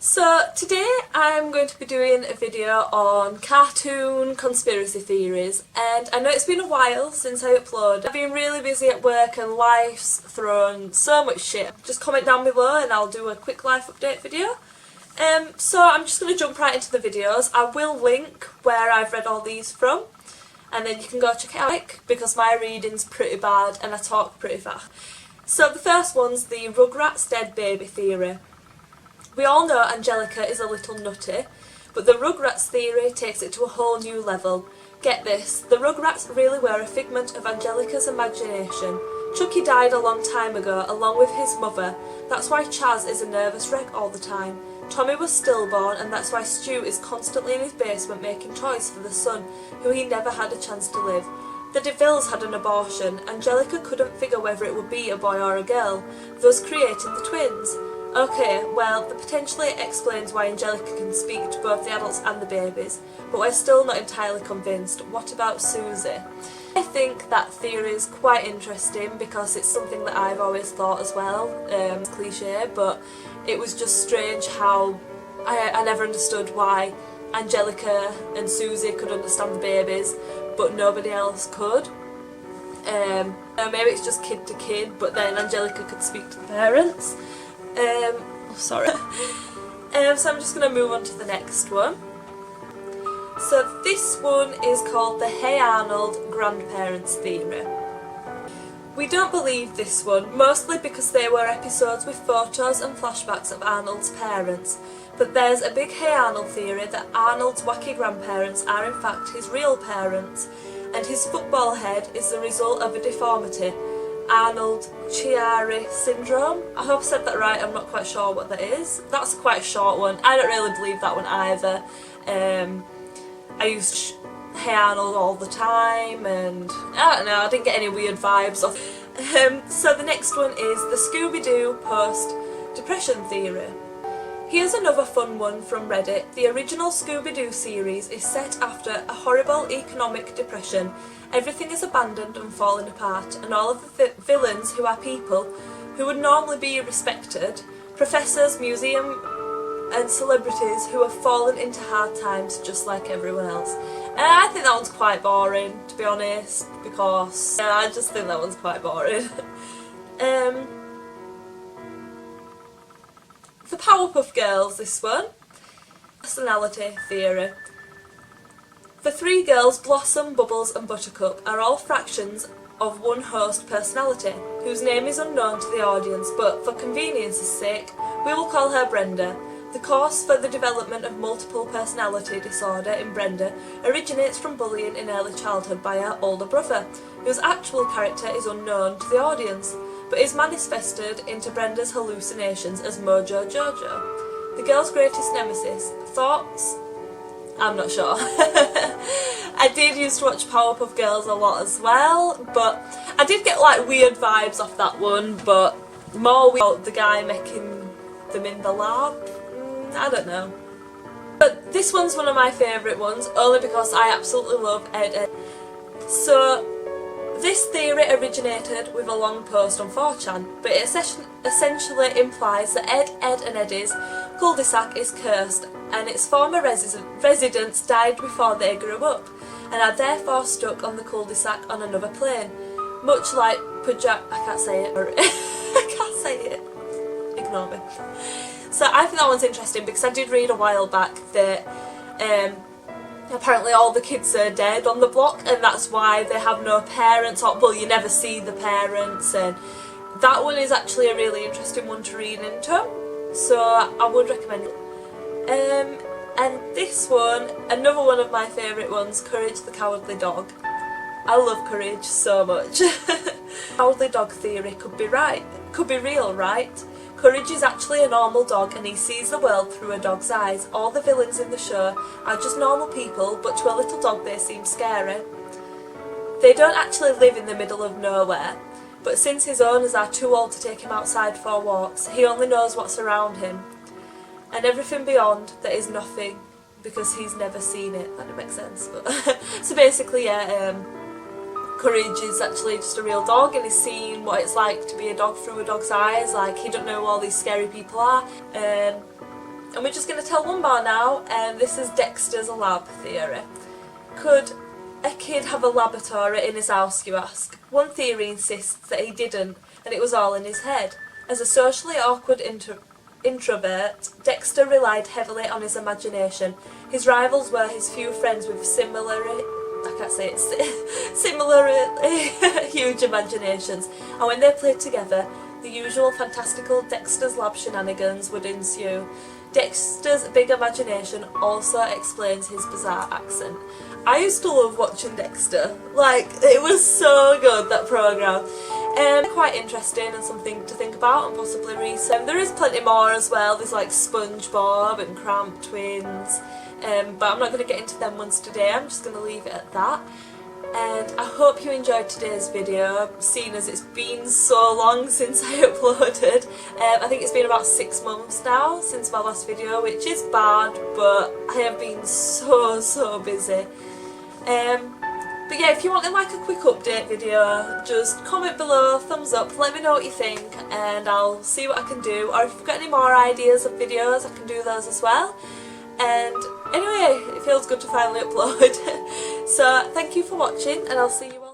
So today I'm going to be doing a video on cartoon conspiracy theories, and I know it's been a while since I uploaded. I've been really busy at work and life's thrown so much shit. Just comment down below and I'll do a quick life update video. So I'm just going to jump right into the videos. I will link where I've read all these from, and then you can go check it out because my reading's pretty bad and I talk pretty fast. So the first one's the Rugrats dead baby theory. We all know Angelica is a little nutty, but the Rugrats theory takes it to a whole new level. Get this, the Rugrats really were a figment of Angelica's imagination. Chucky died a long time ago, along with his mother. That's why Chaz is a nervous wreck all the time. Tommy was stillborn, and that's why Stu is constantly in his basement making toys for the son, who he never had a chance to live. The DeVilles had an abortion. Angelica couldn't figure whether it would be a boy or a girl, thus creating the twins. Okay, well, that potentially explains why Angelica can speak to both the adults and the babies, but we're still not entirely convinced. What about Susie? I think that theory is quite interesting because it's something that I've always thought as well. It's cliche, but it was just strange how I never understood why Angelica and Susie could understand the babies, but nobody else could. Maybe it's just kid to kid, but then Angelica could speak to the parents. So I'm just going to move on to the next one. So this one is called the Hey Arnold grandparents theory. We don't believe this one, mostly because there were episodes with photos and flashbacks of Arnold's parents, but there's a big Hey Arnold theory that Arnold's wacky grandparents are in fact his real parents, and his football head is the result of a deformity, Arnold-Chiari syndrome. I hope I said that right, I'm not quite sure what that is. That's quite a short one. I don't really believe that one either. I used Hey Arnold all the time and I don't know, I didn't get any weird vibes off. So the next one is the Scooby-Doo post-depression theory. Here's another fun one from Reddit. The original Scooby-Doo series is set after a horrible economic depression. Everything is abandoned and falling apart, and all of the villains, who are people who would normally be respected, professors, museum and celebrities who have fallen into hard times just like everyone else. And I think that one's quite boring, to be honest, because I just think that one's quite boring. The Powerpuff Girls, this one. Personality theory. The three girls, Blossom, Bubbles and Buttercup, are all fractions of one host personality, whose name is unknown to the audience, but for convenience's sake, we will call her Brenda. The course for the development of multiple personality disorder in Brenda originates from bullying in early childhood by her older brother, whose actual character is unknown to the audience, but is manifested into Brenda's hallucinations as Mojo Jojo. The girl's greatest nemesis. Thoughts? I'm not sure. I did used to watch Powerpuff Girls a lot as well, but I did get like weird vibes off that one, but more about the guy making them in the lab. I don't know. But this one's one of my favourite ones, only because I absolutely love Ed. So this theory originated with a long post on 4chan, but it essentially implies that Ed and Eddie's cul-de-sac is cursed, and its former residents died before they grew up, and are therefore stuck on the cul-de-sac on another plane, much like I can't say it. I can't say it. Ignore me. So I think that one's interesting because I did read a while back that apparently all the kids are dead on the block, and that's why they have no parents, or well, you never see the parents, and that one is actually a really interesting one to read into, so I would recommend it. And this one, another one of my favourite ones, Courage the Cowardly Dog. I love Courage so much. Cowardly dog theory could be real, right? Courage is actually a normal dog and he sees the world through a dog's eyes. All the villains in the show are just normal people, but to a little dog they seem scary. They don't actually live in the middle of nowhere, but since his owners are too old to take him outside for walks, he only knows what's around him. And everything beyond that is nothing, because he's never seen it. That makes sense. But so basically, yeah, Courage is actually just a real dog and he's seen what it's like to be a dog through a dog's eyes. Like, he don't know who all these scary people are. And we're just going to tell one more now, and this is Dexter's lab theory. Could a kid have a laboratory in his house, you ask? One theory insists that he didn't, and it was all in his head. As a socially awkward introvert, Dexter relied heavily on his imagination. His rivals were his few friends with similarly huge imaginations, and when they played together, the usual fantastical Dexter's Lab shenanigans would ensue. Dexter's big imagination also explains his bizarre accent. I used to love watching Dexter. Like, it was so good, that programme. Quite interesting and something to think about and possibly research. There is plenty more as well. There's like SpongeBob and Cramp Twins. But I'm not going to get into them ones today. I'm just going to leave it at that. And I hope you enjoyed today's video, seeing as it's been so long since I uploaded. I think it's been about 6 months now since my last video, which is bad, but I have been so busy. But yeah, if you want like a quick update video, just comment below, thumbs up, let me know what you think, and I'll see what I can do. Or if you've got any more ideas of videos, I can do those as well. And anyway, it feels good to finally upload. So thank you for watching, and I'll see you all